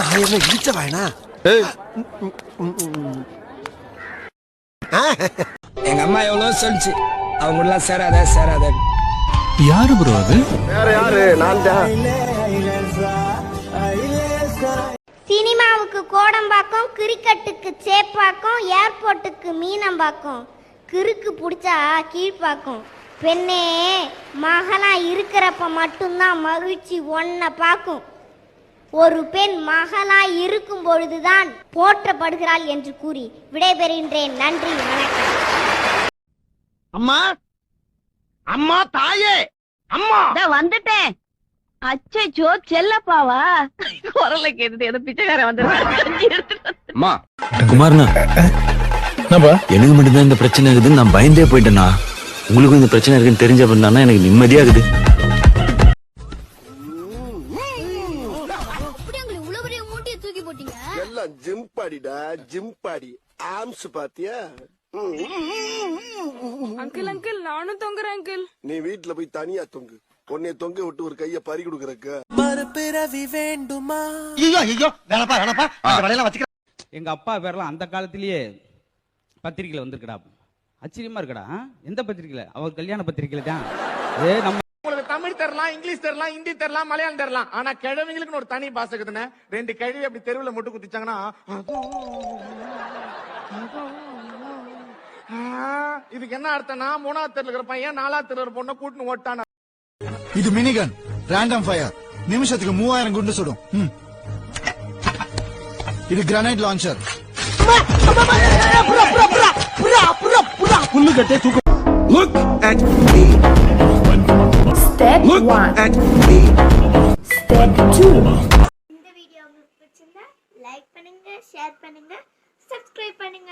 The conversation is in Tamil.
நான் என்ன இடிச்ச வாயனா? எங்க அம்மா எவ்வளவு சொல்லிச்சு, அவங்க எல்லாம் சேராத. யாரு ப்ரோ அது? வேற யாரு? நான் தான். சினிமாவுக்கு கோடம்பாக்கம், கிரிக்கெட்டுக்கு சேப்பாக்கம், ஏர்போர்ட்டுக்கு மீனம்பாக்கம், கிறுக்கு பிடிச்சா கீழ்பாக்கம். பெண்ணே, மகனா இருக்கிறப்ப மட்டும்தான் மகிழ்ச்சி ஒன்ன பார்க்கும். ஒரு பெண் மகளாய் இருக்கும் பொழுதுதான் போற்றப்படுகிறாள் என்று கூறி விடைபெறுகின்றேன். நன்றி, வணக்கம். அம்மா, அம்மா, தாயே, அம்மா வந்துட்டேன். அச்சோ, செல்லப்பாவா? குரலை கேட்டுட்டு ஏதோ பிச்சைக்காரன் வந்து குமார்னா, எனக்கு மட்டும்தான் இந்த பிரச்சனை இருக்குதுன்னு நான் பயந்தே போயிட்டேனா? உங்களுக்கும் இந்த பிரச்சனை இருக்குன்னு தெரிஞ்ச பண்ணா எனக்கு நிம்மதியா இருக்குது. எல்லாம் ஜிம் பாடிடா, ஜிம் பாடி. ஆம்ஸ் பாத்தியா? அங்கிள் அங்கிள், நானும் தொங்குறேன் அங்கிள். நீ வீட்டுல போய் தனியா தொங்கு. உன்னை தொங்க விட்டு ஒரு கைய பறி கொடுக்கறக்கு. மறுபிறவி வேண்டுமா? ஐயோ வேலைப்பா அந்த வேலையெல்லாம் வச்சுக்க. எங்க அப்பா பேர்லாம் அந்த காலத்திலேயே பத்திரிகையில வந்திருக்கடா. ஆச்சரியமா இருக்கடா. எந்த பத்திரிகையில? அவர் கல்யாண பத்திரிகையில தான். உங்களுக்கு தமிழ் தெரியலாம், இங்கிலீஷ் தெரியலாம், ஹிந்தி தெரியலாம், மலையாளம் தெரியலாம். ஆனா கிழவிங்களுக்கு ஒரு தனி பாசை இருக்குதுன்னு ரெண்டு கிழவி அப்படி தெருவுல முட்டு குத்திச்சாங்கன்னா இதுக்கு என்ன அர்த்தம்னா, மூணாவது தெருல இருக்கிற பையன் நாலாவது தெருல இருக்கிற பொண்ணை கூட்டின்னு ஓட்டான. இது மினிகன், ரேண்டம் ஃபயர், நிமிஷத்துக்கு 3000 குண்டு சுடும். இது granite launcher. Look at me. Step 1. Step 2. இந்த வீடியோ உங்களுக்கு பிடிச்சிருந்தா லைக் பண்ணுங்க, ஷேர் பண்ணுங்க, சப்ஸ்கிரைப் பண்ணுங்க.